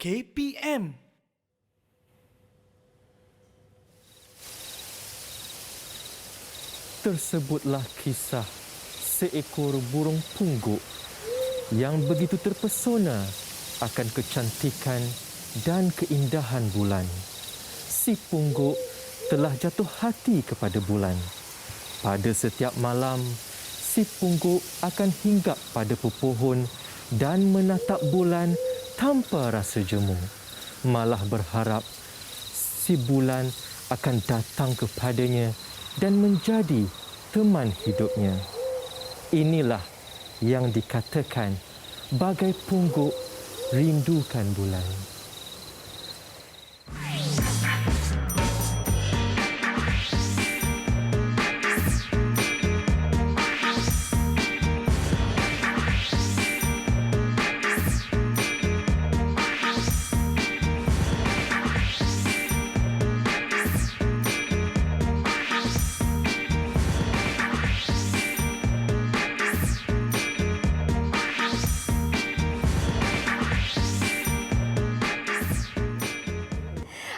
KPM. Tersebutlah kisah seekor burung pungguk yang begitu terpesona akan kecantikan dan keindahan bulan. Si pungguk telah jatuh hati kepada bulan. Pada setiap malam, si pungguk akan hinggap pada pepohon dan menatap bulan tanpa rasa jemu. Malah berharap si bulan akan datang kepadanya dan menjadi teman hidupnya. Inilah yang dikatakan bagai pungguk rindukan bulan.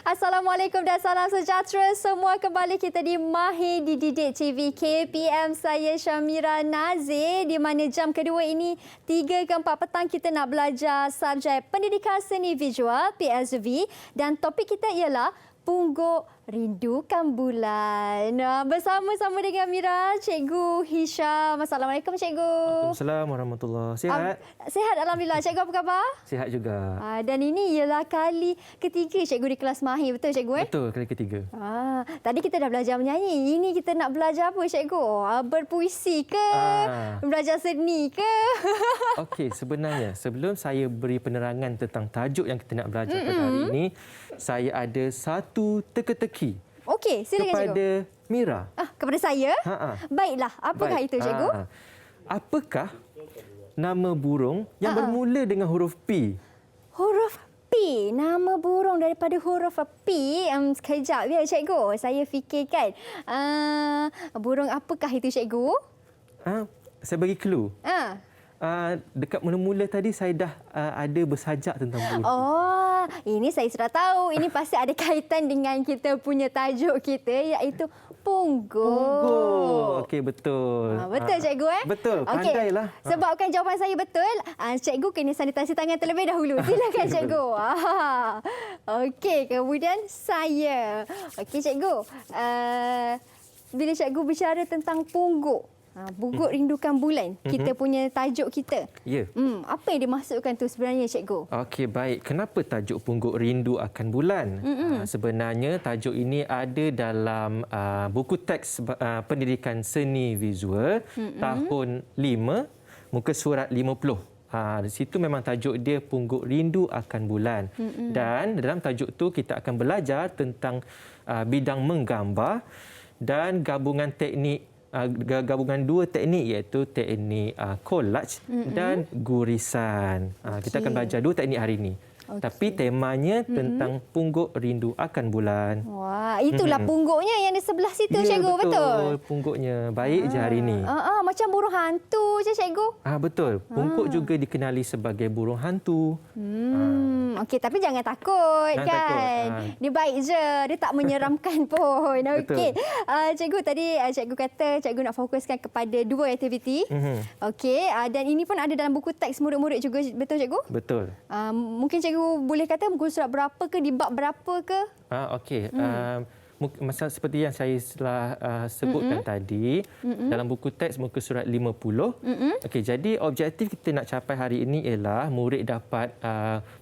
Assalamualaikum dan salam sejahtera semua. Kembali kita di Mahir Dididik TV KPM. Saya Syamira Nazir, di mana jam kedua ini 3 ke 4 petang kita nak belajar subjek Pendidikan Seni Visual PSV, dan topik kita ialah Pungguk Rindukan Bulan. Bersama-sama dengan Mira, Cikgu Hisham. Assalamualaikum Cikgu. Waalaikumsalam warahmatullahi wabarakatuh. Sihat? Sihat Alhamdulillah. Cikgu apa khabar? Sihat juga. Dan ini ialah kali ketiga Cikgu di kelas Mahir. Betul Cikgu? Betul, kali ketiga. Tadi kita dah belajar menyanyi. Ini kita nak belajar apa Cikgu? Berpuisi ke? Belajar seni ke? Okey, sebenarnya sebelum saya beri penerangan tentang tajuk yang kita nak belajar pada hari ini, saya ada satu teka-teki. Okey, silakan kepada Cikgu. Mira. Kepada saya? Baiklah, apakah itu Cikgu? Apakah nama burung yang bermula dengan huruf P? Huruf P. Nama burung daripada huruf P. Sekejap ya Cikgu. Saya fikirkan. Burung apakah itu Cikgu? Saya bagi clue. Dekat mula-mula tadi saya dah ada bersajak tentang burung. Ini saya sudah tahu. Ini pasti ada kaitan dengan kita punya tajuk kita, iaitu pungguk. Pungguk. Okey, betul. Betul Cikgu Betul. Pandailah. Sebabkan jawapan saya betul, Cikgu kena sanitasi tangan terlebih dahulu. Silakan Cikgu. Okey, kemudian saya. Okey Cikgu. Bila Cikgu bicara tentang pungguk, Pungguk Rindukan Bulan, kita punya tajuk kita. Ya. Apa yang dimaksudkan tu sebenarnya Cikgu? Okey, baik. Kenapa tajuk Pungguk Rindu Akan Bulan? Sebenarnya tajuk ini ada dalam buku teks Pendidikan Seni Visual tahun 5, muka surat 50. Di situ memang tajuk dia Pungguk Rindu Akan Bulan. Dan dalam tajuk tu kita akan belajar tentang bidang menggambar dan gabungan dua teknik, iaitu teknik collage dan gurisan. Kita akan belajar dua teknik hari ini. Tapi temanya tentang Pungguk Rindu Akan Bulan. Wah, itulah pungguknya yang di sebelah situ Cikgu, betul? Pungguknya. Baik je hari ini. Macam burung hantu je Cikgu. Betul. Pungguk juga dikenali sebagai burung hantu. Okey, tapi jangan takut Jangan kan. takut. Dia baik je, dia tak menyeramkan pun. Okey. Cikgu tadi cikgu kata cikgu nak fokuskan kepada dua aktiviti. Okey, dan ini pun ada dalam buku teks murid-murid juga, betul Cikgu? Betul. Mungkin cikgu boleh kata muka surat berapa ke, di bab berapa ke? Okey. Masa seperti yang saya telah sebutkan tadi, dalam buku teks muka surat 50. Okey, jadi objektif kita nak capai hari ini ialah murid dapat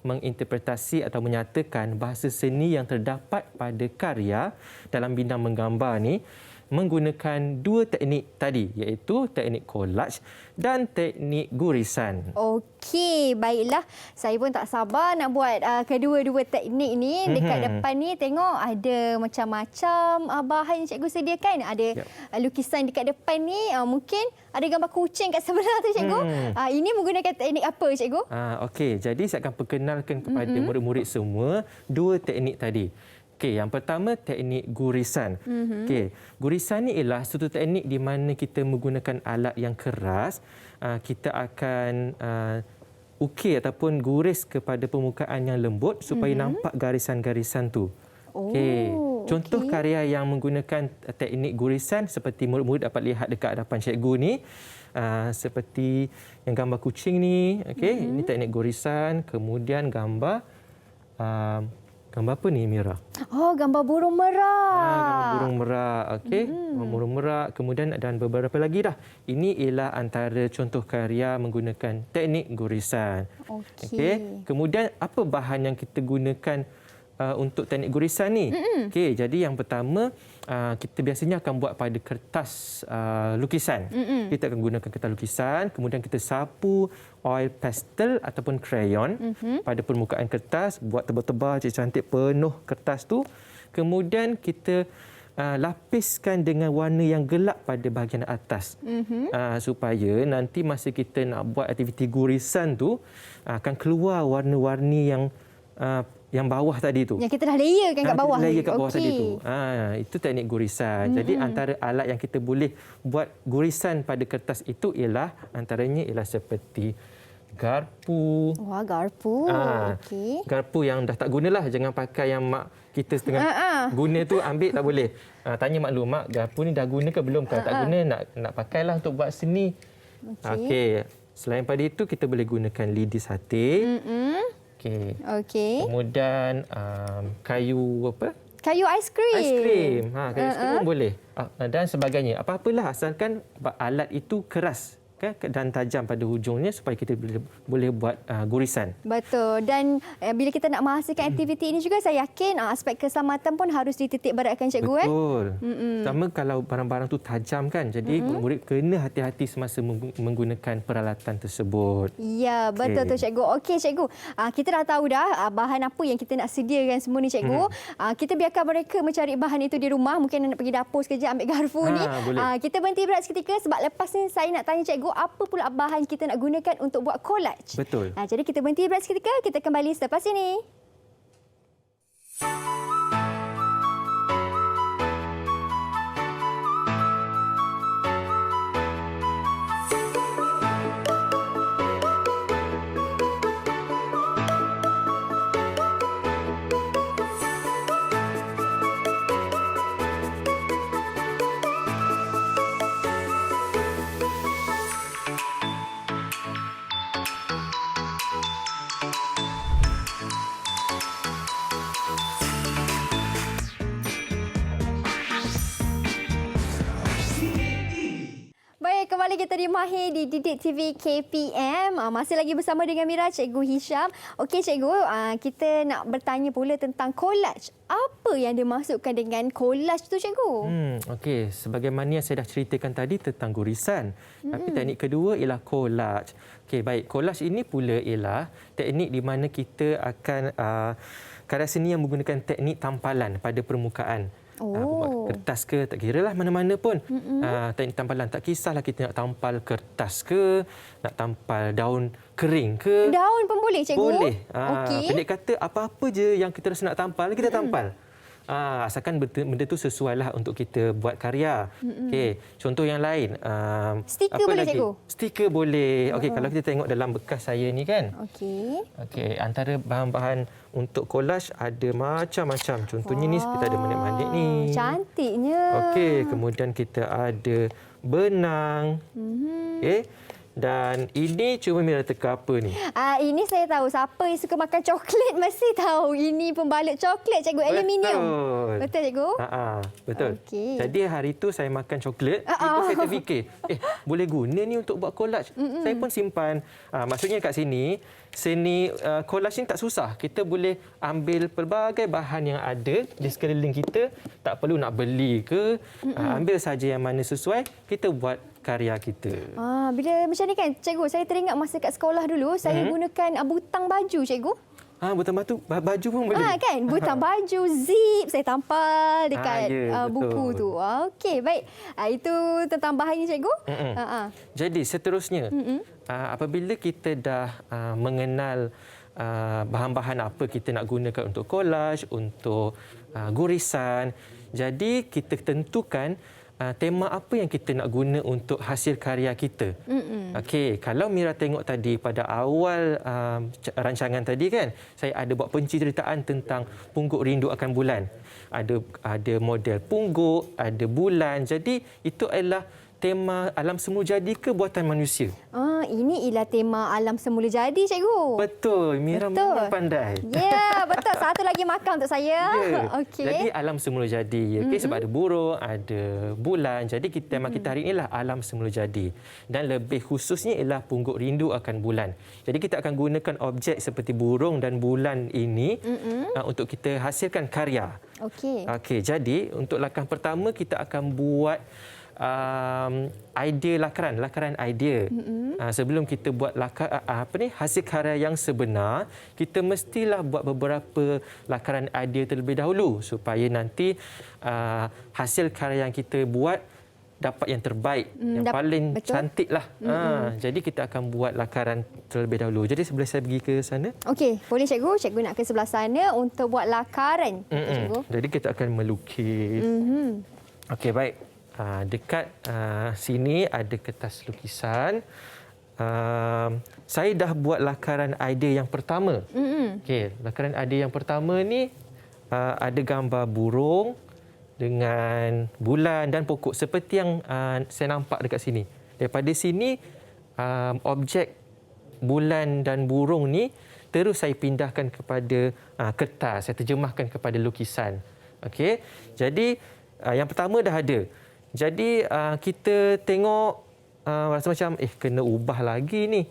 menginterpretasi atau menyatakan bahasa seni yang terdapat pada karya dalam bidang menggambar ni menggunakan dua teknik tadi, iaitu teknik collage dan teknik gurisan. Okey, baiklah. Saya pun tak sabar nak buat kedua-dua teknik ni. Dekat depan ni tengok ada macam-macam bahan yang cikgu sediakan. Ada lukisan dekat depan ni, mungkin ada gambar kucing kat sebelah tu Cikgu. Ini menggunakan teknik apa Cikgu? Okey, jadi saya akan perkenalkan kepada murid-murid semua dua teknik tadi. Okey, yang pertama teknik gurisan. Okey, gurisan ni ialah satu teknik di mana kita menggunakan alat yang keras. Kita akan ukir ataupun guris kepada permukaan yang lembut supaya nampak garisan-garisan tu. Okey. Contoh karya yang menggunakan teknik gurisan seperti murid-murid dapat lihat dekat hadapan cikgu ni. Seperti yang gambar kucing ni. Okey, ini teknik gurisan. Kemudian gambar apa ni, Mira? Oh, gambar burung merak. Gambar burung merak. Okey, burung merak. Kemudian dan beberapa lagi dah. Ini ialah antara contoh karya menggunakan teknik gurisan. Okey. Kemudian apa bahan yang kita gunakan untuk teknik gurisan ni? Okey, jadi yang pertama kita biasanya akan buat pada kertas lukisan. Kita akan gunakan kertas lukisan, kemudian kita sapu oil pastel ataupun crayon pada permukaan kertas, buat tebal-tebal cantik penuh kertas tu. Kemudian kita lapiskan dengan warna yang gelap pada bahagian atas. Supaya nanti masa kita nak buat aktiviti gurisan tu akan keluar warna-warni yang bawah tadi tu. Yang kita dah layerkan kat bawah. Layer kat bawah tadi tu. Itu teknik gurisan. Jadi antara alat yang kita boleh buat gurisan pada kertas itu antaranya ialah seperti garpu. Wah, garpu. Okey. Garpu yang dah tak gunalah. Jangan pakai yang mak kita setengah guna tu ambil, tak boleh. Tanya mak lu, mak garpu ni dah guna ke belum? Kalau tak guna nak pakailah untuk buat seni. Okey. Selain pada itu kita boleh gunakan lidi sate. Okey. Kemudian kayu apa? Kayu aiskrim. Aiskrim. Kayu aiskrim pun boleh. Dan sebagainya. Apa-apalah asalkan alat itu keras dan tajam pada hujungnya supaya kita boleh buat gurisan. Betul. Dan bila kita nak menghasilkan aktiviti ini juga, saya yakin aspek keselamatan pun harus dititik beratkan, cikgu. Betul. Pertama kalau barang-barang tu tajam kan. Jadi murid kena hati-hati semasa menggunakan peralatan tersebut. Ya, betul tu, cikgu. Okey, cikgu. Kita dah tahu dah bahan apa yang kita nak sediakan semua ni, cikgu. Kita biarkan mereka mencari bahan itu di rumah. Mungkin nak pergi dapur sekejap ambil garpu ni. Kita berhenti berehat seketika sebab lepas ni saya nak tanya cikgu apa pula bahan kita nak gunakan untuk buat collage. Betul. Jadi kita berhenti berehat seketika, kita kembali selepas ini. Kembali kita di Mahir di Didik TV KPM. Masih lagi bersama dengan Mira, Cikgu Hisham. Okey, Cikgu, kita nak bertanya pula tentang collage. Apa yang dimaksudkan dengan collage tu, Cikgu? Okey, sebagaimana yang saya dah ceritakan tadi tentang gurisan. Tapi teknik kedua ialah collage. Okey, baik. Collage ini pula ialah teknik di mana kita akan karya seni yang menggunakan teknik tampalan pada permukaan. Kertas ke, tak kiralah mana-mana pun. Teknik tampalan, tak kisahlah kita nak tampal kertas ke, nak tampal daun kering ke. Daun pun boleh, cikgu? Boleh. Pendek kata, apa-apa je yang kita rasa nak tampal, kita tampal. Asalkan benda tu sesuailah untuk kita buat karya. Okey, contoh yang lain. Stiker boleh, lagi? Cikgu? Stiker boleh. Okey, kalau kita tengok dalam bekas saya ni kan. Okey, antara bahan-bahan untuk collage ada macam-macam. Contohnya ni seperti ada manik-manik ni. Cantiknya. Okey, kemudian kita ada benang. Okey. Dan ini cuba Mira teka apa ni? Ini saya tahu. Siapa yang suka makan coklat mesti tahu. Ini pembalut coklat, cikgu. Aluminium. Betul, cikgu? Betul. Okay. Jadi hari itu saya makan coklat. Itu saya terfikir, boleh guna ni untuk buat collage. Saya pun simpan. Maksudnya kat sini, seni collage ni tak susah. Kita boleh ambil pelbagai bahan yang ada di sekeliling kita. Tak perlu nak beli ke. Ambil saja yang mana sesuai, kita buat karya kita. Bila macam ni kan, cikgu, saya teringat masa kat sekolah dulu, saya gunakan butang baju, cikgu. Butang baju pun boleh. Kan, butang baju, zip, saya tampal dekat buku tu. Okey, baik. Itu tentang bahan ni, cikgu. Jadi seterusnya, apabila kita dah mengenal bahan-bahan apa kita nak gunakan untuk collage, untuk gurisan, jadi kita tentukan tema apa yang kita nak guna untuk hasil karya kita. Okey, kalau Mira tengok tadi pada awal rancangan tadi kan, saya ada buat penceritaan tentang pungguk rindu akan bulan. Ada model pungguk, ada bulan. Jadi itu adalah tema alam semula jadi ke buatan manusia? Ini ialah tema alam semula jadi, cikgu. Betul, Mira memang pandai. Ya, betul. Satu lagi markah untuk saya. Ya. Okey. Jadi alam semula jadi. Okey, sebab ada burung, ada bulan. Jadi tema kita hari inilah alam semula jadi. Dan lebih khususnya ialah pungguk rindu akan bulan. Jadi kita akan gunakan objek seperti burung dan bulan ini untuk kita hasilkan karya. Okey. Okey, jadi untuk langkah pertama kita akan buat idea lakaran idea. Sebelum kita buat hasil karya yang sebenar, kita mestilah buat beberapa lakaran idea terlebih dahulu supaya nanti hasil karya yang kita buat dapat yang terbaik, yang paling cantiklah. Jadi kita akan buat lakaran terlebih dahulu. Jadi boleh saya pergi ke sana? Okey, boleh cikgu. Cikgu nak ke sebelah sana untuk buat lakaran. Cikgu. Jadi kita akan melukis. Okey, baik. Dekat sini ada kertas lukisan. Saya dah buat lakaran idea yang pertama. Okey, lakaran idea yang pertama ni ada gambar burung dengan bulan dan pokok seperti yang saya nampak dekat sini. Daripada sini objek bulan dan burung ni terus saya pindahkan kepada kertas, saya terjemahkan kepada lukisan. Okey. Jadi yang pertama dah ada. Jadi kita tengok rasa macam kena ubah lagi ni.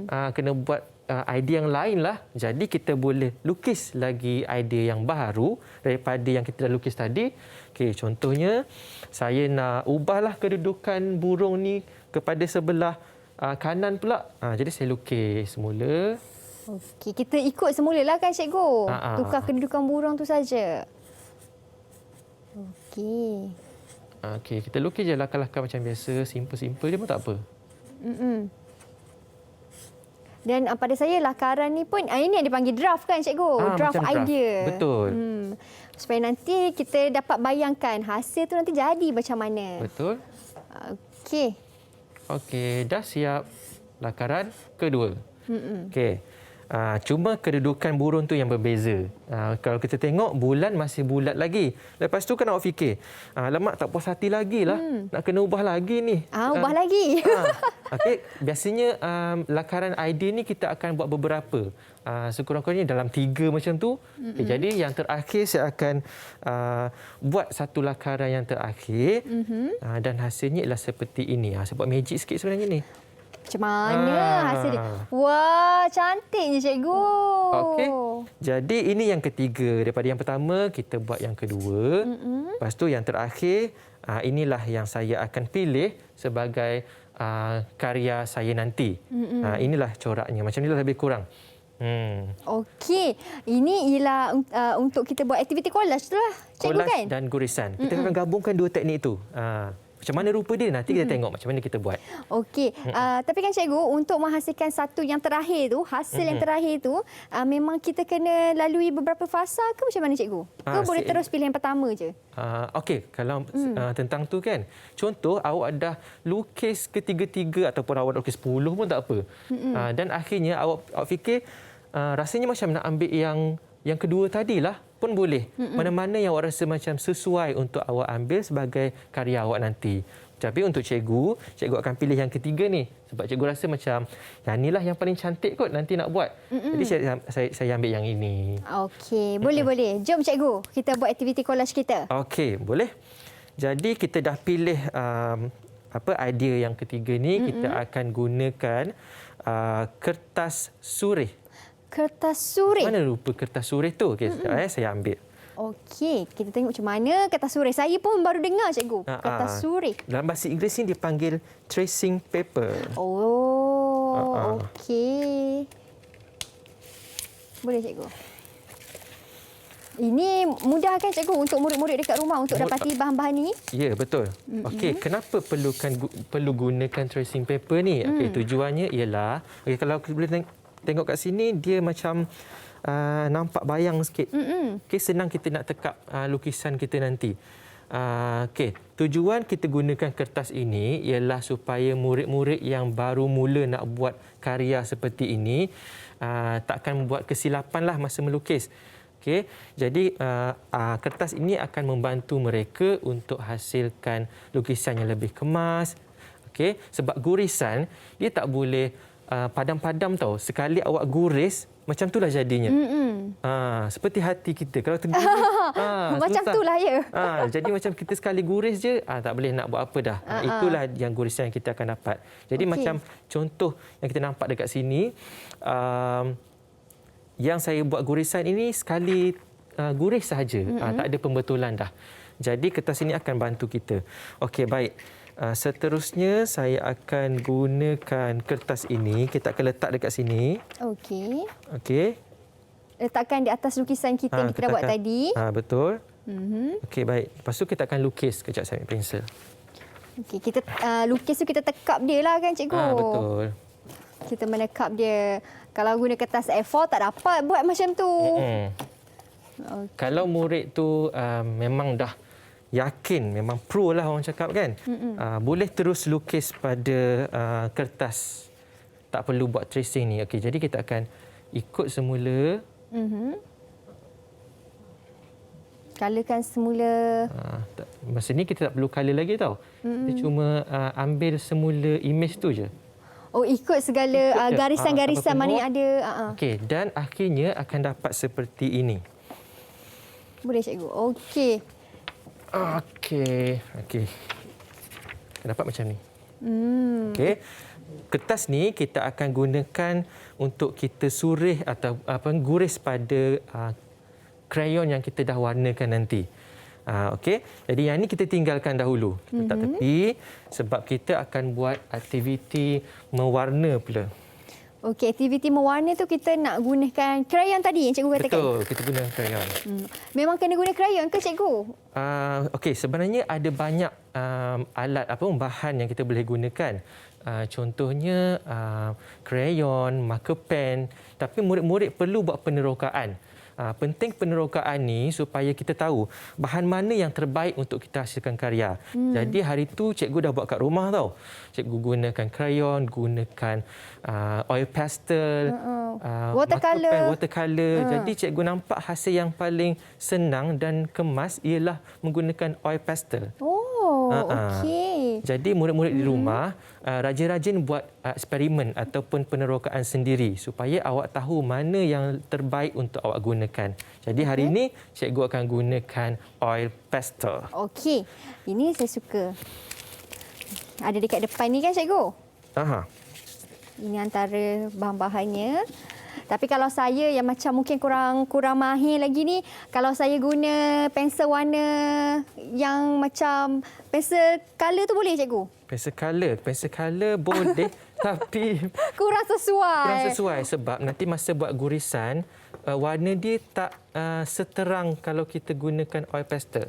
Kena buat idea yang lain lah. Jadi kita boleh lukis lagi idea yang baru daripada yang kita dah lukis tadi. Okey, contohnya saya nak ubahlah kedudukan burung ni kepada sebelah kanan pula. Jadi saya lukis semula. Okey, kita ikut semulalah kan cikgu. Tukar kedudukan burung tu saja. Okey. Okey, kita lukis je lakar-lakar macam biasa, simple-simple je pun tak apa. Dan pada saya lakaran ni pun ini yang dipanggil draft kan cikgu? Draft idea. Betul. Supaya nanti kita dapat bayangkan hasil tu nanti jadi macam mana. Betul. Okey. Okey, dah siap lakaran kedua. Okey. Cuma kedudukan burung tu yang berbeza. Kalau kita tengok bulan masih bulat lagi. Lepas tu kan awak fikir, lemak tak puas hati lagi lah. Nak kena ubah lagi ni. Ubah lagi. Okey, biasanya lakaran idea ni kita akan buat beberapa. Sekurang-kurangnya dalam 3 macam tu. Okay, jadi yang terakhir saya akan buat satu lakaran yang terakhir. Dan hasilnya ialah seperti ini. Saya buat magic sikit sebenarnya ni. Macam mana hasil dia? Wah, cantiknya cikgu. Okey. Jadi ini yang ketiga. Daripada yang pertama, kita buat yang kedua. Lepas tu yang terakhir, inilah yang saya akan pilih sebagai karya saya nanti. Inilah coraknya. Macam inilah lebih kurang. Okey. Ini ialah untuk kita buat aktiviti collage tu lah, cikgu collage kan? Dan gurisan. Kita akan gabungkan dua teknik itu. Macam mana rupa dia nanti kita tengok macam mana kita buat. Okey. Tapi kan cikgu, untuk menghasilkan satu yang terakhir tu, hasil yang terakhir tu, memang kita kena lalui beberapa fasa ke macam mana cikgu? Ke boleh terus pilih yang pertama je? Okey, kalau tentang tu kan. Contoh awak dah lukis ketiga-tiga ataupun awak dah lukis 10 pun tak apa. Dan akhirnya awak fikir rasanya macam nak ambil yang kedua tadilah pun boleh. Mana-mana yang awak rasa macam sesuai untuk awak ambil sebagai karya awak nanti. Tapi untuk cikgu akan pilih yang ketiga ni. Sebab cikgu rasa macam yang inilah yang paling cantik kot nanti nak buat. Jadi saya ambil yang ini. Okey, boleh. Jom cikgu, kita buat aktiviti collage kita. Okey, boleh. Jadi kita dah pilih idea yang ketiga ni. Kita akan gunakan kertas surih. Kertas surih. Mana rupa kertas surih tu? Okey, saya ambil. Okey, kita tengok macam mana kertas surih. Saya pun baru dengar cikgu, kertas surih. Dalam bahasa Inggeris ni dipanggil tracing paper. Okey. Boleh cikgu. Ini mudah kan cikgu untuk murid-murid dekat rumah untuk dapati bahan-bahan ni? Ya, betul. Okey, kenapa perlu gunakan tracing paper ni? Okey, tujuannya ialah kalau kita boleh tengok kat sini dia macam nampak bayang sikit. Okey, senang kita nak tekap lukisan kita nanti. Okey, tujuan kita gunakan kertas ini ialah supaya murid-murid yang baru mula nak buat karya seperti ini takkan membuat kesilapan lah masa melukis. Okey, jadi kertas ini akan membantu mereka untuk hasilkan lukisan yang lebih kemas. Okey, sebab gurisan dia tak boleh padam-padam tau. Sekali awak guris, macam itulah jadinya. Seperti hati kita. Kalau terguris, macam susah. itulah ya. Jadi macam kita sekali guris je, tak boleh nak buat apa dah. Itulah yang gurisan yang kita akan dapat. Jadi macam contoh yang kita nampak dekat sini, yang saya buat gurisan ini sekali guris sahaja. Tak ada pembetulan dah. Jadi kertas ini akan bantu kita. Okey, baik. Seterusnya saya akan gunakan kertas ini. Kita akan letak dekat sini. Okey. Okey. Letakkan di atas lukisan kita yang kita dah buat tadi. Betul. Okey, baik. Lepas tu kita akan lukis. Kejap saya ambil pensel. Okey, kita lukis tu kita tekap dia lah kan cikgu? Betul. Kita menekap dia. Kalau guna kertas A4 tak dapat buat macam tu. Okay. Kalau murid tu memang dah yakin, memang pro lah orang cakap kan. Boleh terus lukis pada kertas. Tak perlu buat tracing ni. Okey, jadi kita akan ikut semula. Colourkan semula. Masa ni kita tak perlu colour lagi tau. Kita cuma ambil semula image tu je. Oh, ikut segala garisan-garisan mana yang ada. Okey, dan akhirnya akan dapat seperti ini. Boleh cikgu. Okey. Okey. Dapat macam ni. Okey. Kertas ni kita akan gunakan untuk kita surih atau guris pada krayon yang kita dah warnakan nanti. Okey. Jadi yang ni kita tinggalkan dahulu. Kita letak tepi sebab kita akan buat aktiviti mewarna pula. Okey, aktiviti mewarna tu kita nak gunakan krayon tadi yang cikgu katakan? Betul, kita gunakan krayon. Memang kena guna krayon ke cikgu? Okey, sebenarnya ada banyak alat bahan yang kita boleh gunakan. Contohnya krayon, marker pen, tapi murid-murid perlu buat penerokaan. Penting penerokaan ni supaya kita tahu bahan mana yang terbaik untuk kita hasilkan karya. Jadi hari tu cikgu dah buat kat rumah tau. Cikgu gunakan krayon, gunakan oil pastel, watercolor. Jadi cikgu nampak hasil yang paling senang dan kemas ialah menggunakan oil pastel. Okey. Jadi murid-murid di rumah rajin-rajin buat eksperimen ataupun penerokaan sendiri supaya awak tahu mana yang terbaik untuk awak gunakan. Jadi hari ini cikgu akan gunakan oil pastel. Okey. Ini saya suka. Ada dekat depan ni kan cikgu? Ini antara bahan-bahannya. Tapi kalau saya yang macam mungkin kurang mahir lagi ni, kalau saya guna pensel warna yang macam pensel color tu boleh cikgu? Pensel color boleh tapi kurang sesuai sebab nanti masa buat gurisan warna dia tak seterang kalau kita gunakan oil pastel.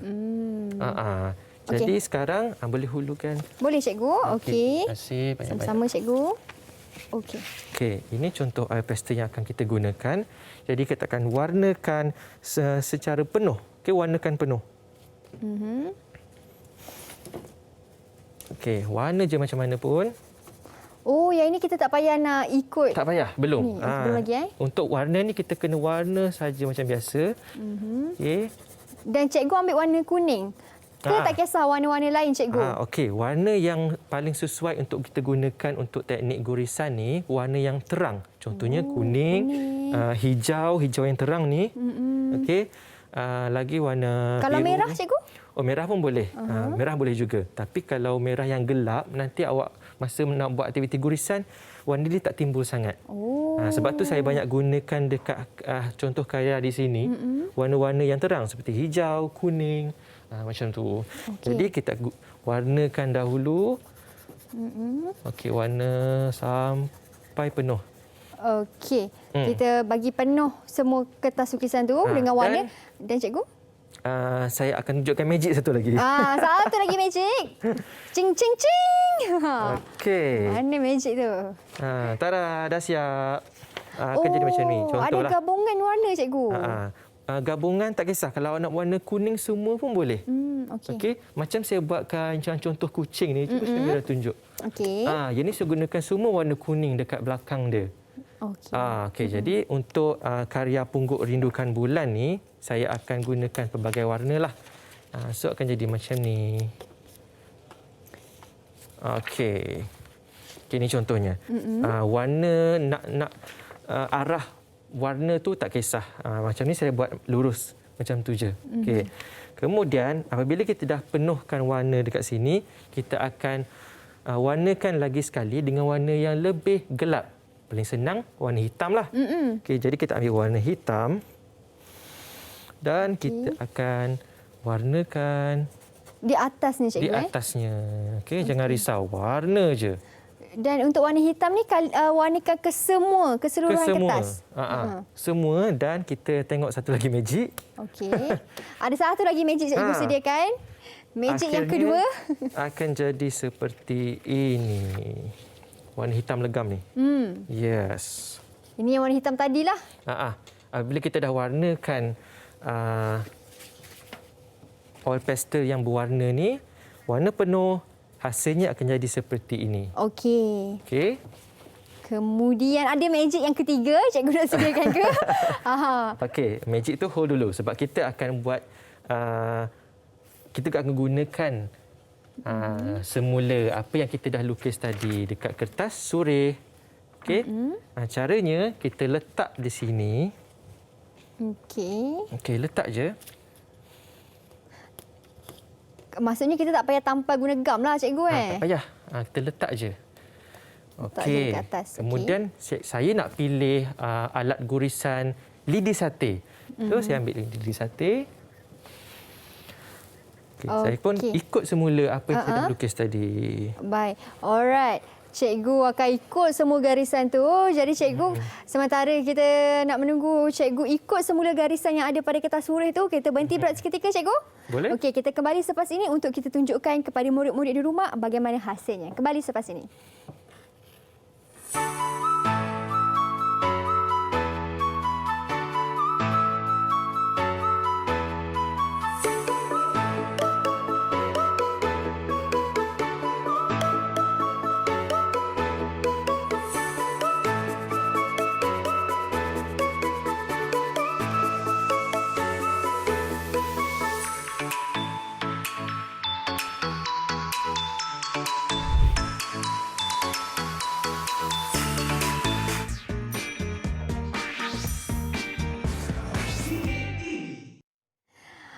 Jadi sekarang boleh hulukan. Boleh cikgu. Okey. Terima kasih banyak-banyak. Sama-sama cikgu. Okey, ini contoh oil pastel yang akan kita gunakan. Jadi kita akan warnakan secara penuh. Okey, warnakan penuh. Okey, warna je macam mana pun. Oh, yang ini kita tak payah nak ikut. Tak payah, belum. Ni, belum lagi Untuk warna ni kita kena warna saja macam biasa. Okey. Dan cikgu ambil warna kuning. Ke tak kisah warna-warna lain cikgu? Okey, warna yang paling sesuai untuk kita gunakan untuk teknik gurisan ni warna yang terang. Contohnya kuning. Hijau yang terang ni. Okey. Lagi warna kalau biru. Merah cikgu? Oh, merah pun boleh. Merah boleh juga. Tapi kalau merah yang gelap, nanti awak masa nak buat aktiviti gurisan, warna dia tak timbul sangat. Sebab tu saya banyak gunakan dekat contoh karya di sini, warna-warna yang terang seperti hijau, kuning, macam tu. Jadi kita warnakan dahulu. Okey, warna sampai penuh. Okey. Kita bagi penuh semua kertas lukisan tu dengan warna. Dan cikgu? Saya akan tunjukkan magic satu lagi. Satu lagi magic. Cing, cing, cing. Okey. Mana magic tu? Tada, dah siap. Akan jadi macam ni. Contohlah. Ada gabungan warna, cikgu. gabungan tak kisah. Kalau nak warna kuning semua pun boleh. Okey. Okey, macam saya buatkan contoh kucing ni, cuba saya tunjuk. Okey. Yang ni saya gunakan semua warna kuning dekat belakang dia. Okey, jadi untuk karya Pungguk Rindukan Bulan ni, saya akan gunakan pelbagai warna lah. So akan jadi macam ni. Okey. Okey, ni contohnya. Warna nak arah warna tu tak kisah. Macam ni saya buat lurus macam tu je. Okey. Kemudian apabila kita dah penuhkan warna dekat sini, kita akan warnakan lagi sekali dengan warna yang lebih gelap. Paling senang warna hitam lah. Okey, jadi kita ambil warna hitam dan kita akan warnakan di atasnya, cikgu. Di atasnya. Okey, jangan risau, warna je. Dan untuk warna hitam ni warnakan keseluruhan kertas. Semua, dan kita tengok satu lagi magic. Okey. Ada satu lagi magic cikgu sediakan. Magic yang kedua akan jadi seperti ini. Warna hitam legam ni. Yes. Ini yang warna hitam tadilah. Bila kita dah warnakan oil pastel yang berwarna ni, warna penuh, hasilnya akan jadi seperti ini. Okey. Okey. Kemudian ada magic yang ketiga, cikgu nak sediakan ke? Okey, magic tu hold dulu sebab kita akan buat kita akan gunakan semula apa yang kita dah lukis tadi dekat kertas surih. Okey. Caranya kita letak di sini. Okey. Okey, letak je. Maksudnya kita tak payah tampal guna gam lah, cikgu. Tak payah. Kita letak je. Okey. Kemudian saya nak pilih alat gurisan lidi sate. So saya ambil lidi sate. Okay. Saya pun ikut semula apa yang saya dah lukis tadi. Baik. Alright. Cikgu akan ikut semua garisan tu. Jadi cikgu, sementara kita nak menunggu cikgu ikut semula garisan yang ada pada kertas surih tu, kita berhenti berehat seketika, cikgu? Boleh. Okey, kita kembali selepas ini untuk kita tunjukkan kepada murid-murid di rumah bagaimana hasilnya. Kembali selepas ini.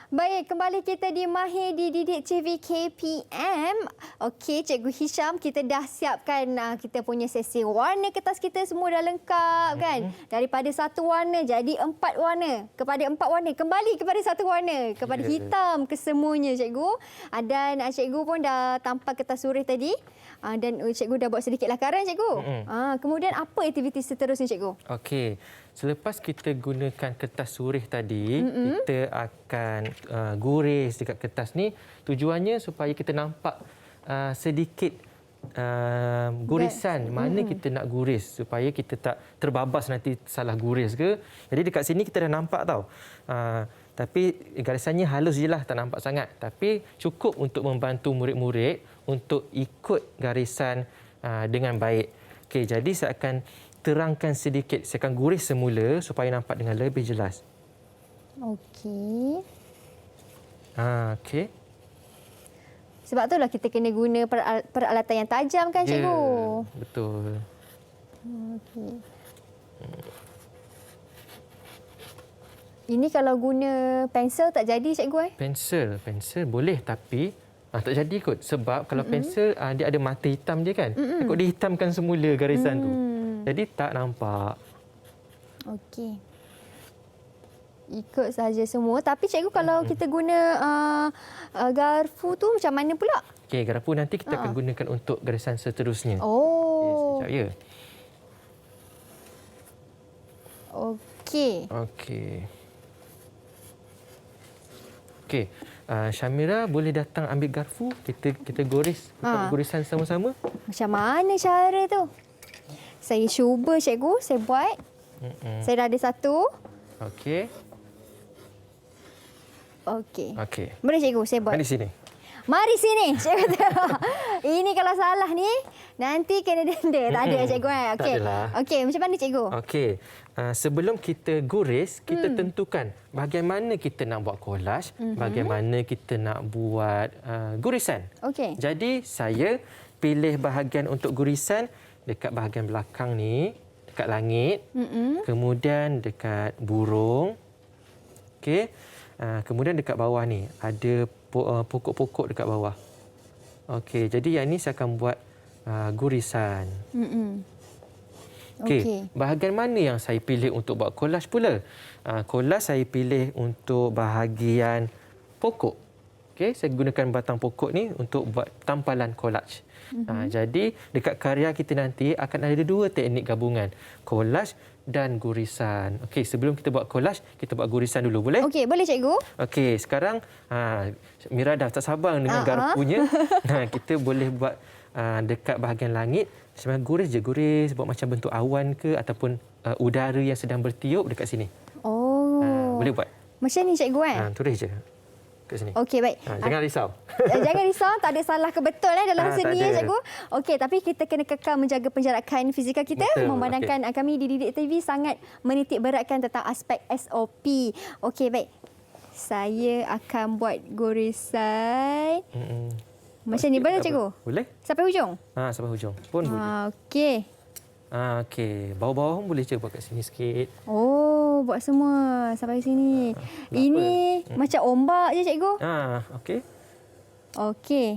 Baik, kembali kita di Mahir Didik TV KPM. Okey, Cikgu Hisham, kita dah siapkan kita punya sesi warna kertas kita semua dah lengkap kan? Daripada satu warna jadi 4 warna. Kepada 4 warna, kembali kepada satu warna. Kepada hitam kesemuanya, Cikgu. Dan Cikgu pun dah tampal kertas surih tadi. Dan Cikgu dah buat sedikit lakaran, Cikgu. Kemudian apa aktiviti seterusnya, Cikgu? Okey. Selepas kita gunakan kertas surih tadi, kita akan guris dekat kertas ni. Tujuannya supaya kita nampak sedikit gurisan mana kita nak guris supaya kita tak terbabas nanti salah guris ke. Jadi dekat sini kita dah nampak tau. Tapi garisannya halus je lah, tak nampak sangat. Tapi cukup untuk membantu murid-murid untuk ikut garisan dengan baik. Okey, jadi saya akan terangkan sedikit. Saya akan guris semula supaya nampak dengan lebih jelas. Okey. Okey. Sebab itulah kita kena guna peralatan yang tajam kan, Cikgu? Ya, betul. Okey. Ini kalau guna pensel tak jadi, Cikgu? Pensel boleh tapi tak jadi kot. Sebab kalau pensel dia ada mata hitam dia kan. Takut dihitamkan semula garisan tu. Jadi tak nampak. Okey. Ikut saja semua. Tapi cikgu kalau kita guna garfu tu macam mana pula? Okey, garfu nanti kita akan gunakan untuk garisan seterusnya. Oh. Sekejap ya. Okey. Okey. Syamira boleh datang ambil garfu. Kita goris gurisan sama-sama. Macam mana cara tu? Saya cuba, cikgu. Saya buat. Saya dah ada satu. Okey. Okey. Okey. Boleh cikgu, saya buat. Di sini. Mari sini, cikgu kata. Ini kalau salah ni, nanti kena denda. Tak ada cikgu. Tak Okey. adalah. Okey, macam mana cikgu? Okey. Sebelum kita guris, kita tentukan bagaimana kita nak buat collage, bagaimana kita nak buat gurisan. Okey. Jadi, saya pilih bahagian untuk gurisan dekat bahagian belakang ni, dekat langit. Kemudian dekat burung. Okey. Kemudian dekat bawah ni ada pokok-pokok dekat bawah. Okey, jadi yang ni saya akan buat gurisan. Okey, bahagian mana yang saya pilih untuk buat collage pula? Collage saya pilih untuk bahagian pokok. Okey, saya gunakan batang pokok ni untuk buat tampalan collage. Jadi dekat karya kita nanti akan ada dua teknik gabungan, collage dan gurisan. Okey, sebelum kita buat collage, kita buat gurisan dulu, boleh? Okey, boleh cikgu. Okey, sekarang Mira dah tak sabar dengan garpunya. Kita boleh buat dekat bahagian langit. Sebenarnya guris, buat macam bentuk awan ke ataupun udara yang sedang bertiup dekat sini. Boleh buat. Macam ni cikgu Tulis je kat sini. Okey, baik. Jangan risau. Jangan risau, tak ada salah ke betul dalam seni tak ada. cikgu. Okey, tapi kita kena kekal menjaga penjarakan fizikal kita. Betul, Memandangkan kami di Didik TV sangat menitik beratkan tentang aspek SOP. Okey, baik. Saya akan buat gurisan. Macam ni boleh cikgu? Boleh. Sampai hujung? Sampai hujung pun boleh. Okey. Okey, bawah-bawah pun boleh je buat kat sini sikit. Buat semua sampai sini. Ini macam ombak je cikgu. Okey. Okey.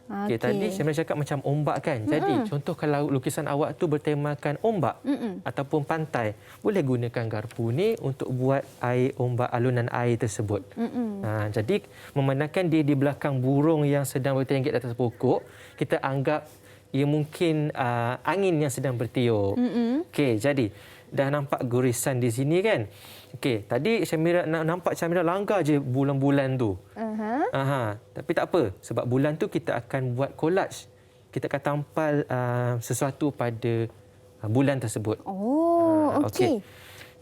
Okey, tadi saya cakap macam ombak kan. Jadi, contoh kalau lukisan awak tu bertemakan ombak ataupun pantai, boleh gunakan garpu ni untuk buat air ombak, alunan air tersebut. Jadi, memandangkan dia di belakang burung yang sedang bertinggi di atas pokok, kita anggap ia mungkin angin yang sedang bertiup. Okey, jadi dah nampak gurisan di sini kan? Okey, tadi Syamira nampak Syamira langgar je bulan-bulan tu. Tapi tak apa, sebab bulan tu kita akan buat collage. Kita akan tampal sesuatu pada bulan tersebut. Okey.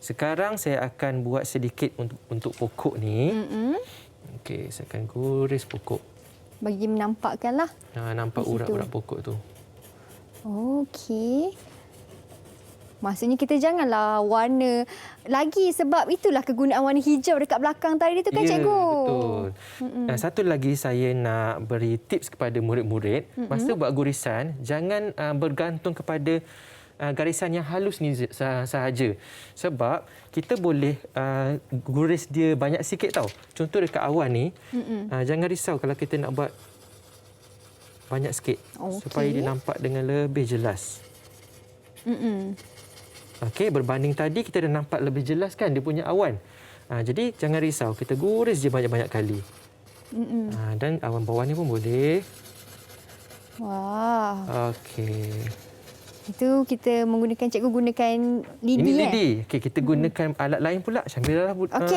Sekarang saya akan buat sedikit untuk pokok ni. Okey, saya akan guris pokok. Bagi menampakkanlah. Nampak urat-urat pokok tu. Okey. Maksudnya kita janganlah warna lagi sebab itulah kegunaan warna hijau dekat belakang tadi tu kan cikgu? Betul. Satu lagi saya nak beri tips kepada murid-murid. Masa buat gurisan, jangan bergantung kepada garisan yang halus ni sahaja. Sebab kita boleh guris dia banyak sikit tau. Contoh dekat awan ni, jangan risau kalau kita nak buat banyak sikit. Supaya dia nampak dengan lebih jelas. Okey, berbanding tadi kita dah nampak lebih jelas kan dia punya awan. Jadi jangan risau, kita guris je banyak-banyak kali. Dan awan bawah ni pun boleh. Wah. Okey. Itu kita menggunakan, cikgu gunakan lidi. Ini lidi. Okey, kita gunakan alat lain pula. Syamira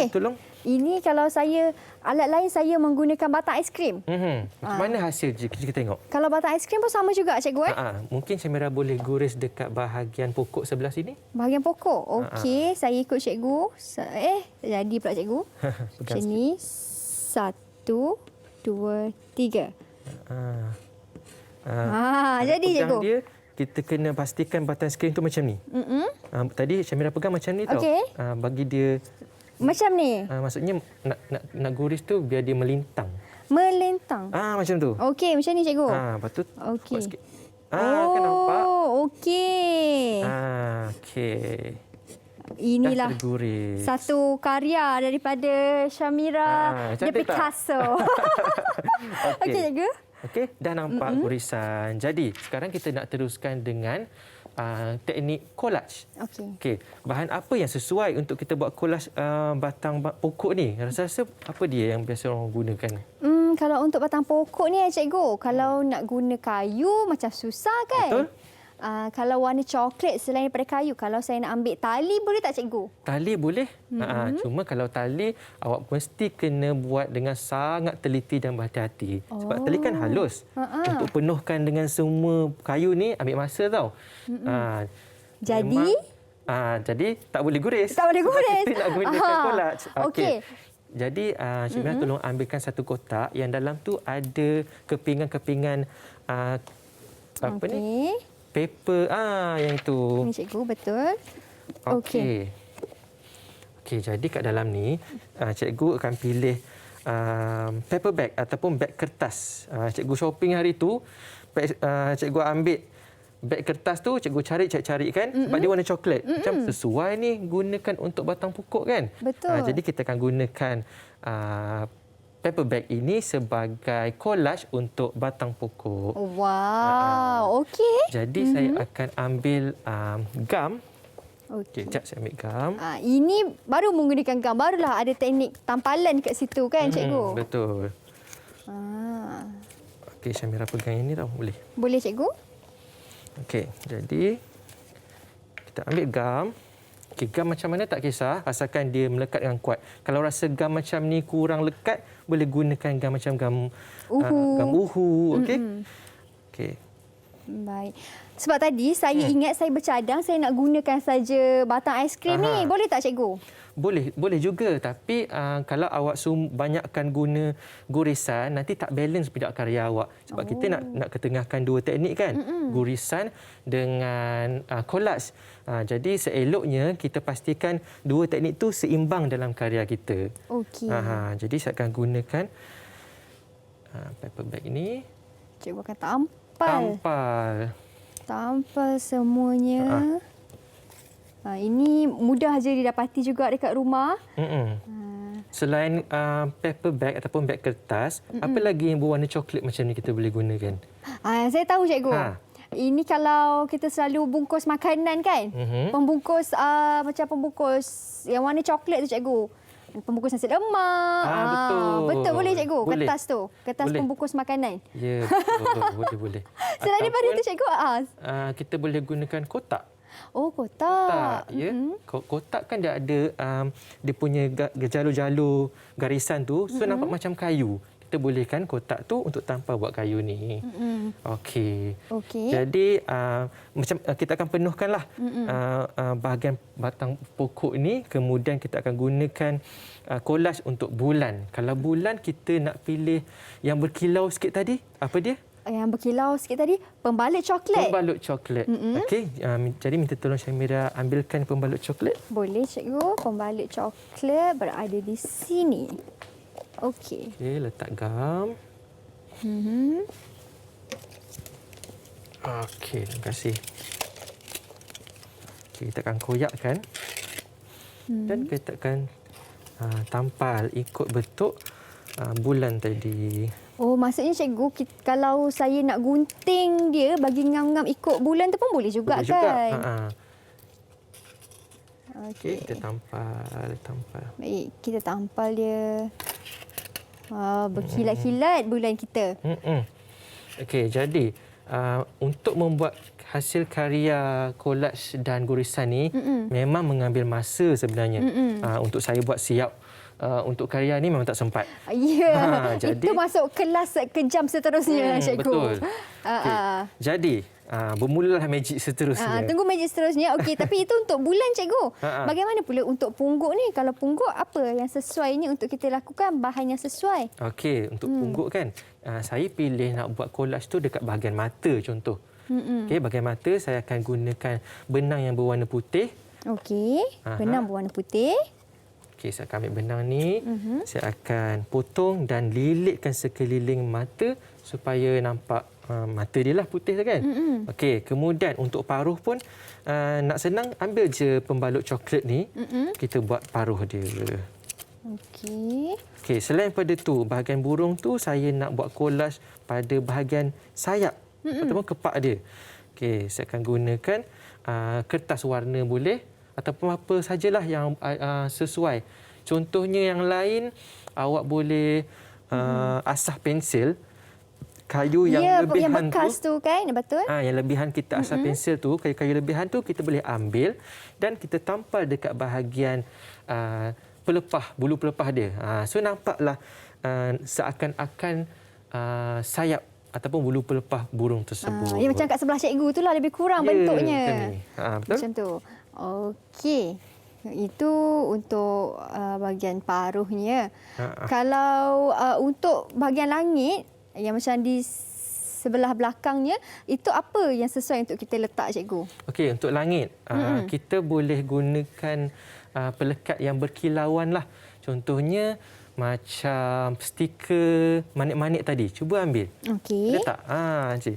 tolong. Ini kalau saya, alat lain saya menggunakan batang aiskrim. Macam mana hasil je kita tengok? Kalau batang aiskrim pun sama juga cikgu Mungkin Syamira boleh guris dekat bahagian pokok sebelah sini. Bahagian pokok. Okey, saya ikut cikgu. Tak jadi pula cikgu. Macam ni. 1, 2, 3. Jadi cikgu. Dia, kita kena pastikan batang skrin tu macam ni. Tadi Syamira pegang macam ni tau. Bagi dia macam ni. Maksudnya nak guris tu biar dia melintang. Melintang. Macam tu. Okey, macam ni cikgu. Lepas tu okey. buat sikit. Kan nampak? Okey. Okey. Inilah satu karya daripada Syamira de Picasso. Okey cikgu. Okey, dah nampak gurisan. Jadi, sekarang kita nak teruskan dengan teknik collage. Okey, bahan apa yang sesuai untuk kita buat collage batang pokok ni? Rasa-rasa apa dia yang biasa orang gunakan? Kalau untuk batang pokok ni cikgu, kalau nak guna kayu macam susah kan? Betul. Kalau warna coklat selain daripada kayu, kalau saya nak ambil tali boleh tak cikgu? Tali boleh. Cuma kalau tali awak mesti kena buat dengan sangat teliti dan berhati-hati. Sebab tali kan halus. Untuk penuhkan dengan semua kayu ni ambil masa tau. Jadi? Jadi tak boleh guris. Tak boleh guris. Kita nak gunakan collage. Okey. Jadi Cik Mira tolong ambilkan satu kotak yang dalam tu ada kepingan-kepingan apa ni? Paper yang itu. Ini cikgu, betul. Okey. Okey, jadi kat dalam ni cikgu akan pilih paper bag ataupun beg kertas. Cikgu shopping hari tu, cikgu ambil beg kertas tu, cikgu cari kan sebab dia warna coklat. Macam sesuai ni gunakan untuk batang pokok kan? Betul. Jadi kita akan gunakan paper bag ini sebagai collage untuk batang pokok. Wow, okey. Jadi saya akan ambil gam. Okey. Sekejap saya ambil gam. Ini baru menggunakan gam, barulah ada teknik tampalan kat situ kan cikgu? Betul. Okey, Syamira pegang ini tau, boleh? Boleh cikgu? Okey, jadi kita ambil gam. Okey, gam macam mana tak kisah, asalkan dia melekat dengan kuat. Kalau rasa gam macam ni kurang lekat, boleh gunakan gam macam gam gam uhu, okey? Okey. Baik. Sebab tadi saya ingat saya bercadang saya nak gunakan saja batang aiskrim ni. Boleh tak cikgu? Boleh juga, tapi kalau awak banyakkan guna gurisan, nanti tak balance pula karya awak. Sebab kita nak ketengahkan dua teknik kan, gurisan dengan collage. Jadi seeloknya kita pastikan dua teknik tu seimbang dalam karya kita. Okey. Jadi saya akan gunakan paper bag ini. Cikgu akan tampal semuanya. Ini mudah je didapati juga dekat rumah. Selain paper bag ataupun beg kertas, apa lagi yang berwarna coklat macam ni kita boleh gunakan? Saya tahu cikgu. Ini kalau kita selalu bungkus makanan kan? Pembungkus macam pembungkus yang warna coklat tu cikgu. Pembungkus nasi lemak. Betul boleh cikgu. Boleh. Kertas tu. Kertas boleh. Pembungkus makanan. Ya, betul. boleh. Selain daripada itu cikgu, kita boleh gunakan kotak. Oh, kotak. Ya. Kotak kan dia ada dia punya jalur-jalur garisan tu, so nampak macam kayu. Kita bolehkan kotak tu untuk tampal buat kayu ni. Okey. Jadi macam kita akan penuhkanlah bahagian batang pokok ni, kemudian kita akan gunakan collage untuk bulan. Kalau bulan kita nak pilih yang berkilau sikit tadi, apa dia? Yang berkilau sikit tadi, pembalut coklat. Pembalut coklat. Okey, jadi minta tolong Syamira ambilkan pembalut coklat. Boleh cikgu, pembalut coklat berada di sini. Okey. Okey, letak gam. Okey, terima kasih. Okey, kita akan koyakkan. Dan kita akan tampal ikut bentuk bulan tadi. Oh, maksudnya cikgu, kalau saya nak gunting dia bagi ngam-ngam ikut bulan tu pun boleh juga boleh kan? Okey, kita tampal. Baik, kita tampal dia. Berkilat-kilat bulan kita. Okey, jadi untuk membuat hasil karya collage dan gurisan ni memang mengambil masa sebenarnya. Untuk saya buat siap untuk karya ni memang tak sempat. Ya, jadi, itu masuk kelas kejam seterusnya, cikgu. Betul. Jadi, bermulalah magic seterusnya. Tunggu magic seterusnya. Okey, tapi itu untuk bulan, cikgu. Bagaimana pula untuk pungguk ni? Kalau pungguk, apa yang sesuai ni untuk kita lakukan? Bahan yang sesuai? Okey, untuk pungguk kan, saya pilih nak buat collage tu dekat bahagian mata contoh. Okey, bahagian mata saya akan gunakan benang yang berwarna putih. Okey, benang berwarna putih. Okey, saya akan ambil benang ni. Saya akan potong dan lilitkan sekeliling mata supaya nampak mata dia lah putih kan. Okey, kemudian untuk paruh pun nak senang, ambil je pembalut coklat ni. Kita buat paruh dia. Okey. Okey, selain pada tu, bahagian burung tu saya nak buat collage pada bahagian sayap ataupun kepak dia. Okey, saya akan gunakan kertas warna boleh ataupun apa sajalah yang sesuai. Contohnya yang lain, awak boleh asah pensil kayu yang lebihan yang bekas tu kan, betul? Yang lebihan kita asah pensil tu, kayu-kayu lebihan tu kita boleh ambil dan kita tampal dekat bahagian pelepah, bulu pelepah dia. So nampaklah seakan-akan sayap ataupun bulu pelepah burung tersebut. Ya, macam kat sebelah cikgu itulah lebih kurang bentuknya. Betul? Macam tu. Okey. Itu untuk bahagian paruhnya. Kalau untuk bahagian langit yang macam di sebelah belakangnya, itu apa yang sesuai untuk kita letak, cikgu? Okey, untuk langit, kita boleh gunakan pelekat yang berkilauan lah. Contohnya macam stiker manik-manik tadi. Cuba ambil. Okey. Boleh tak? Encik,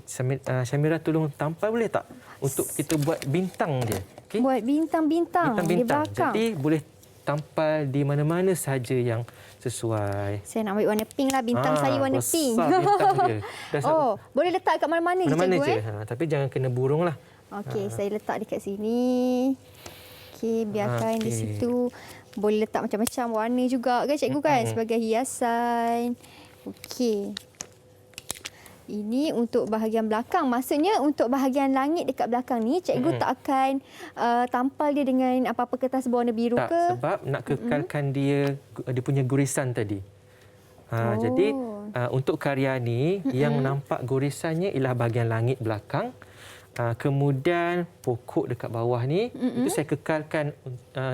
Syamira tolong tampal boleh tak? Untuk kita buat bintang dia. Okay? Buat bintang-bintang di belakang. Jadi boleh tampal di mana-mana saja yang sesuai. Saya nak ambil warna pink lah. Bintang saya warna pink. Bintang dia. Boleh letak kat mana-mana je, mana-mana cikgu. je. Tapi jangan kena burung lah. Okey, saya letak dekat sini. Okey, biarkan di situ. Boleh letak macam-macam warna juga kan, cikgu kan? Sebagai hiasan. Okey. Ini untuk bahagian belakang. Maksudnya untuk bahagian langit dekat belakang ni, cikgu tak akan tampal dia dengan apa-apa kertas berwarna biru tak, ke? Sebab nak kekalkan dia punya gurisan tadi. Jadi untuk karya ni yang nampak gurisannya ialah bahagian langit belakang. Kemudian pokok dekat bawah ni itu saya kekalkan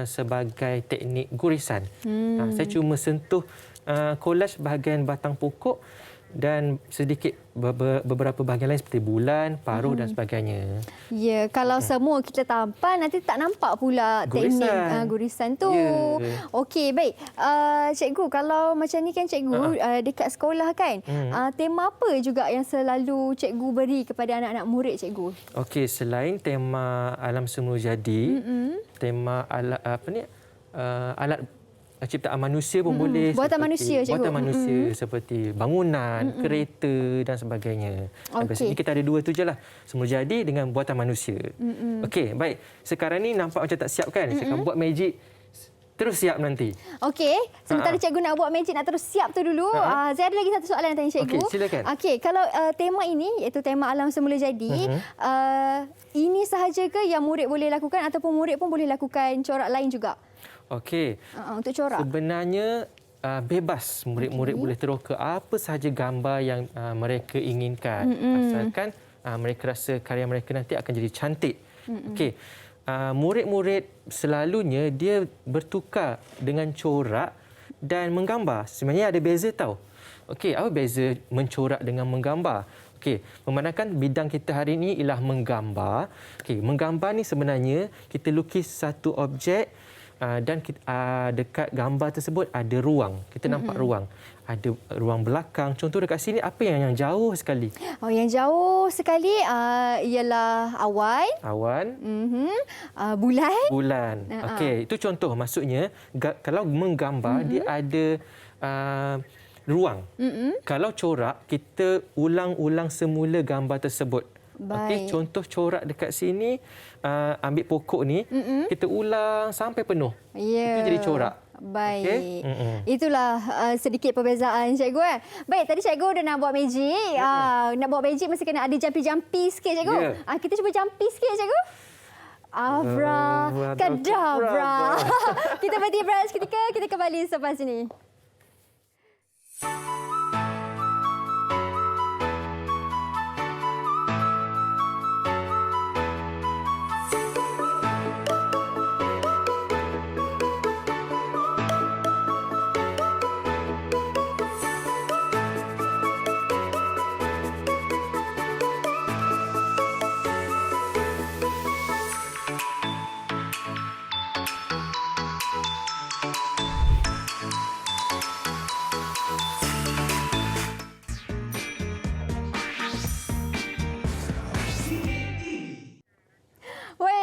sebagai teknik gurisan. Saya cuma sentuh collage bahagian batang pokok dan sedikit beberapa bahagian lain seperti bulan, paruh dan sebagainya. Ya, kalau semua kita tampal nanti tak nampak pula teknik gurisan tu. Okey, baik. Cikgu, kalau macam ni kan cikgu dekat sekolah kan, tema apa juga yang selalu cikgu beri kepada anak-anak murid cikgu? Okey, selain tema alam semula jadi, tema alat ciptaan manusia pun boleh. Buatan manusia, cikgu. Buatan manusia seperti bangunan, kereta dan sebagainya. Sampai sini kita ada dua tu je lah. Semula jadi dengan buatan manusia. Okey, baik. Sekarang ni nampak macam tak siap kan? Saya akan buat magic terus siap nanti. Okey, sementara cikgu nak buat magic nak terus siap tu dulu. Saya ada lagi satu soalan yang tanya cikgu. Okey, silakan. Okey, kalau tema ini iaitu tema alam semula jadi, ini sahaja ke yang murid boleh lakukan ataupun murid pun boleh lakukan corak lain juga? Okey. Untuk corak. Sebenarnya bebas murid-murid boleh teroka apa sahaja gambar yang mereka inginkan. Asalkan mereka rasa karya mereka nanti akan jadi cantik. Okey. Murid-murid selalunya dia bertukar dengan corak dan menggambar. Sebenarnya ada beza tau. Okey, apa beza mencorak dengan menggambar? Okey, memandangkan bidang kita hari ini ialah menggambar. Okey, menggambar ni sebenarnya kita lukis satu objek dan dekat gambar tersebut ada ruang. Kita nampak ruang. Ada ruang belakang. Contoh dekat sini apa yang jauh sekali? Yang jauh sekali ialah awan. Awan. Bulan. Bulan. Okey, itu contoh. Maksudnya kalau menggambar dia ada ruang. Kalau corak kita ulang-ulang semula gambar tersebut. Okey, contoh corak dekat sini, ambil pokok ni, kita ulang sampai penuh. Itu jadi corak. Baik. Okay? Itulah sedikit perbezaan cikgu. Baik, tadi cikgu dah nak buat magic. Nak buat magic mesti kena ada jumpy-jumpy sikit cikgu. Kita cuba jumpy sikit cikgu. Kadabra. Kita berhenti berehat seketika, kita kembali selepas ini.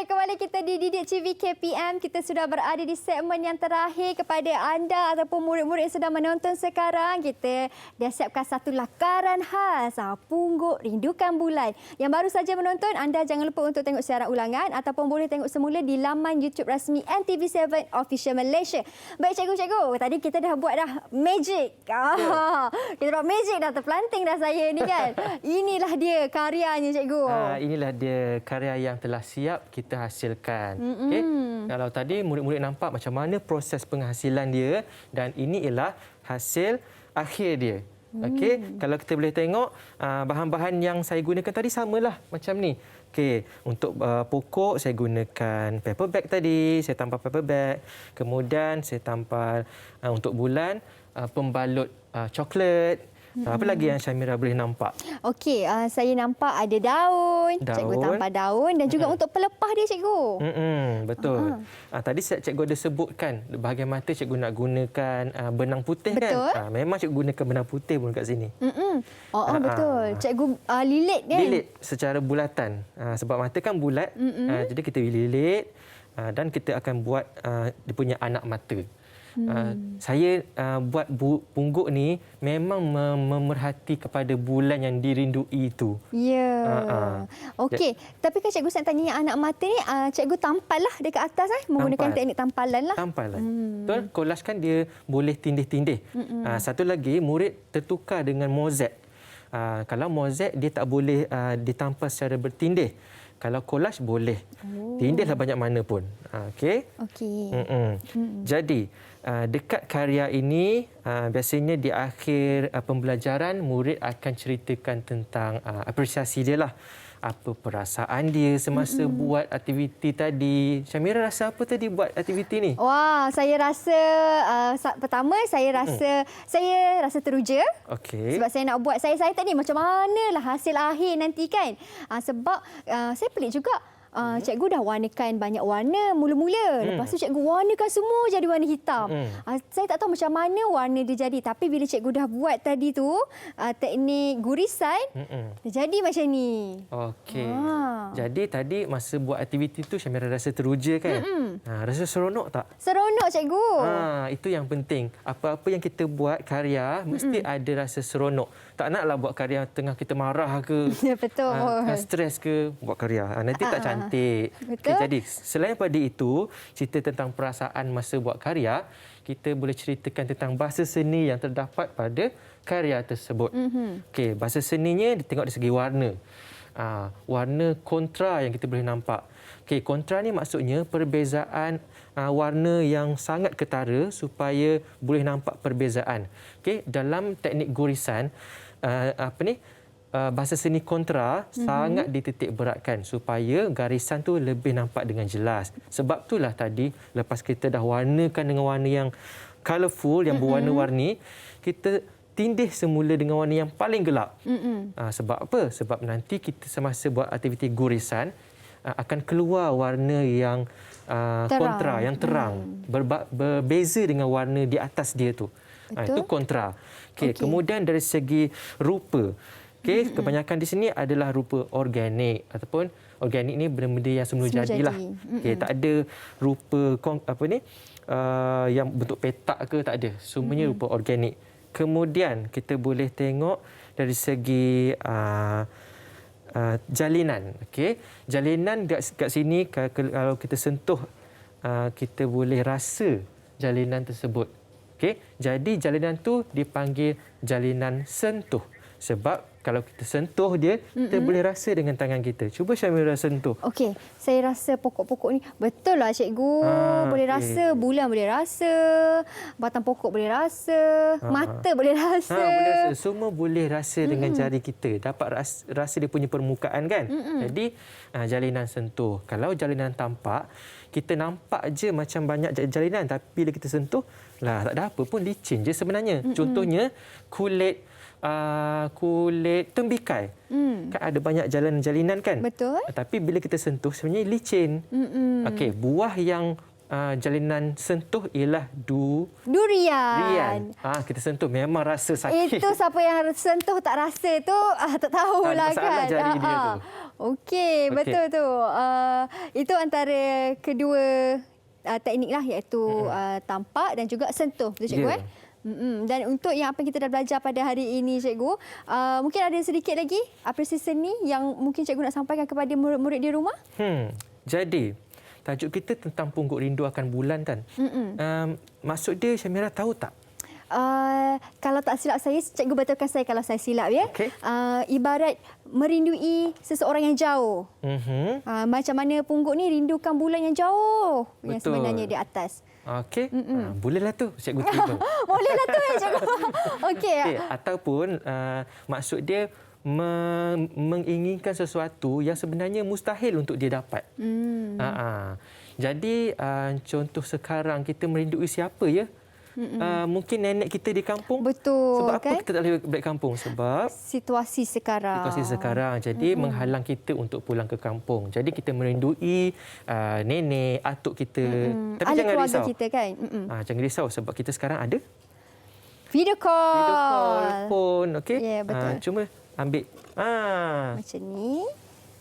Kembali kita di Didik TV KPM, kita sudah berada di segmen yang terakhir. Kepada anda ataupun murid-murid yang sedang menonton sekarang, kita dah siapkan satu lakaran khas Pungguk Rindukan Bulan. Yang baru saja menonton, anda jangan lupa untuk tengok siaran ulangan ataupun boleh tengok semula di laman YouTube rasmi NTV7 Official Malaysia. Baik cikgu-cikgu, tadi kita dah buat dah magic. Kita buat magic dah, terpelanting dah saya ni kan. Inilah dia karyanya cikgu. Inilah dia karya yang telah siap kita hasilkan. Okey. Kalau tadi murid-murid nampak macam mana proses penghasilan dia dan ini ialah hasil akhir dia. Okey, kalau kita boleh tengok bahan-bahan yang saya gunakan tadi samalah macam ni. Okey, untuk pokok saya gunakan paper bag tadi, saya tampal paper bag. Kemudian saya tampal untuk bulan pembalut coklat. Apa lagi yang Syamira boleh nampak? Okey, saya nampak ada daun. Cikgu tampal daun dan juga untuk pelepah dia, cikgu. Betul. Tadi cikgu ada sebutkan bahagian mata cikgu nak gunakan benang putih. Betul. Kan? Memang cikgu gunakan benang putih pun kat sini. Betul. Cikgu lilit kan? Lilit secara bulatan. Sebab mata kan bulat. Jadi kita lilit dan kita akan buat dia punya anak mata. Saya buat pungguk ni memang memerhati kepada bulan yang dirindui itu. Ya. Okey. Tapi kan cikgu saya tanya yang anak mata ni, cikgu tampal lah dekat atas menggunakan teknik tampalan lah. Tampalan. Betul? Collage kan dia boleh tindih-tindih. Satu lagi, murid tertukar dengan mosaic. Kalau mosaic dia tak boleh ditampal secara bertindih. Kalau collage boleh. Tindihlah banyak mana pun. Okey. Jadi dekat karya ini biasanya di akhir pembelajaran murid akan ceritakan tentang apresiasi dia lah. Apa perasaan dia semasa buat aktiviti tadi. Syamira rasa apa tadi buat aktiviti ni? Wah, saya rasa pertama saya rasa teruja. Okey. Sebab saya nak buat saya tadi macam manalah hasil akhir nanti kan. Sebab saya pelik juga. Cikgu dah warnakan banyak warna mula-mula. Lepas tu cikgu warnakan semua jadi warna hitam. Saya tak tahu macam mana warna dia jadi. Tapi bila cikgu dah buat tadi tu, teknik gurisan, dia jadi macam ni. Okey. Jadi tadi masa buat aktiviti tu Syamira rasa teruja kan? Rasa seronok tak? Seronok, cikgu. Itu yang penting. Apa-apa yang kita buat karya, mesti ada rasa seronok. Tak naklah buat karya tengah kita marah ke, Ya, betul. stres ke, buat karya. Nanti tak cantik. Betul. Jadi selain pada itu, cerita tentang perasaan masa buat karya, kita boleh ceritakan tentang bahasa seni yang terdapat pada karya tersebut. Okey, bahasa seninya tengok dari segi warna. Warna kontra yang kita boleh nampak. Okey, kontra ni maksudnya perbezaan warna yang sangat ketara supaya boleh nampak perbezaan. Okey, dalam teknik gurisan bahasa seni kontra sangat dititik beratkan supaya garisan tu lebih nampak dengan jelas. Sebab itulah tadi lepas kita dah warnakan dengan warna yang colourful, yang berwarna-warni, kita tindih semula dengan warna yang paling gelap. Sebab apa? Sebab nanti kita semasa buat aktiviti gurisan akan keluar warna yang kontra, yang terang, berbeza dengan warna di atas dia tu. Itu kontra. Okay. Kemudian dari segi rupa, kebanyakan di sini adalah rupa organik ataupun organik ni benda-benda yang semula jadilah. Tak ada rupa yang bentuk petak ke, tak ada. Semuanya rupa organik. Kemudian kita boleh tengok dari segi jalinan. Jalinan kat sini kalau kita sentuh kita boleh rasa jalinan tersebut. Jadi jalinan tu dipanggil jalinan sentuh. Sebab kalau kita sentuh dia, kita boleh rasa dengan tangan kita. Cuba Syamira sentuh. Okey, saya rasa pokok-pokok ni betul lah cikgu. Boleh rasa, bulan boleh rasa, batang pokok boleh rasa, mata boleh rasa. Boleh rasa. Semua boleh rasa dengan jari kita. Dapat rasa dia punya permukaan kan. Jadi jalinan sentuh. Kalau jalinan tampak, kita nampak je macam banyak jalinan. Tapi bila kita sentuh, tak ada apa pun, licin je sebenarnya. Contohnya kulit tembikai. Kan ada banyak jalinan kan? Betul. Tapi bila kita sentuh sebenarnya licin. Okey, buah yang jalinan sentuh ialah durian. Kita sentuh memang rasa sakit. Itu siapa yang sentuh tak rasa tu tak tahulah kan. Jari dia tu. Okey, betul tu. Itu antara kedua teknik lah, iaitu tampak dan juga sentuh. Betul cikgu? Dan untuk yang apa yang kita dah belajar pada hari ini, cikgu, mungkin ada sedikit lagi apresiasi seni yang mungkin cikgu nak sampaikan kepada murid-murid di rumah? Jadi, tajuk kita tentang pungguk rindu akan bulan kan? Maksud dia Syamira tahu tak? Kalau tak silap saya, cikgu betulkan saya kalau saya silap ya. Ibarat merindui seseorang yang jauh. Macam mana pungguk ni rindukan bulan yang jauh. Betul. Yang sebenarnya di atas. Okey. Bolehlah tu cikgu terima. Bolehlah tu ya cikgu. Okey. Ataupun maksud dia menginginkan sesuatu yang sebenarnya mustahil untuk dia dapat. Jadi contoh sekarang kita merindui siapa ya? Mungkin nenek kita di kampung. Betul. Sebab kan? apa kita tak boleh balik kampung? Sebab situasi sekarang. Jadi menghalang kita untuk pulang ke kampung. Jadi kita merindui nenek, atuk kita. Tapi Ahli jangan keluarga risau. kita kan. Jangan risau sebab kita sekarang ada Video call. phone, okey. Ya, betul. Cuma ambil Macam ni.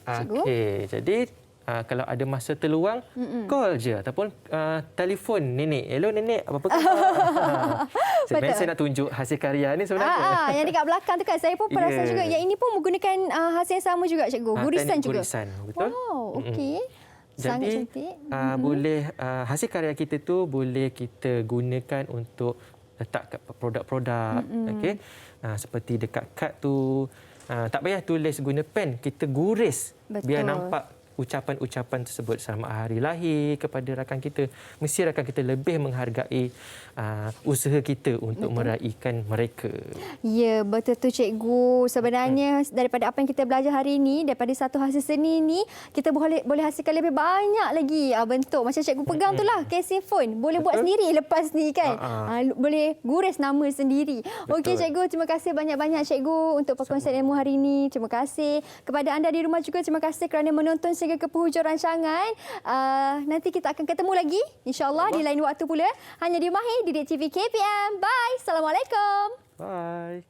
Cikgu. okey. Jadi kalau ada masa terluang, call je ataupun telefon nenek. Hello nenek, apa khabar? Sebenarnya saya nak tunjuk hasil karya ni sebenarnya. Yang dekat belakang tu kan saya pun perasan Ya. juga. Yang ini pun menggunakan hasil yang sama juga cikgu. Gurisan teknik juga. Gurisan, betul. Wow, okey. Sangat Jadi cantik. boleh hasil karya kita tu boleh kita gunakan untuk letak kat produk-produk, okey. Seperti dekat kad tu, tak payah tulis guna pen, kita guris. Betul. Biar nampak ucapan-ucapan tersebut. Selamat hari lahir kepada rakan kita. Mesti rakan kita lebih menghargai usaha kita untuk meraihkan mereka. Ya, betul tu cikgu. Sebenarnya daripada apa yang kita belajar hari ini, daripada satu hasil seni ni, kita boleh hasilkan lebih banyak lagi bentuk. Macam cikgu pegang tu lah, casing phone. Boleh buat sendiri lepas ni kan. Boleh guris nama sendiri. Okey cikgu, terima kasih banyak-banyak cikgu untuk perkongsian ilmu hari ini. Terima kasih kepada anda di rumah juga. Terima kasih kerana menonton sehingga ke penghujung rancangan. Nanti kita akan ketemu lagi insya-Allah di lain waktu pula hanya di Mahir Didik TV KPM. Bye. Assalamualaikum. Bye.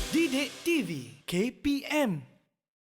Didik TV KPM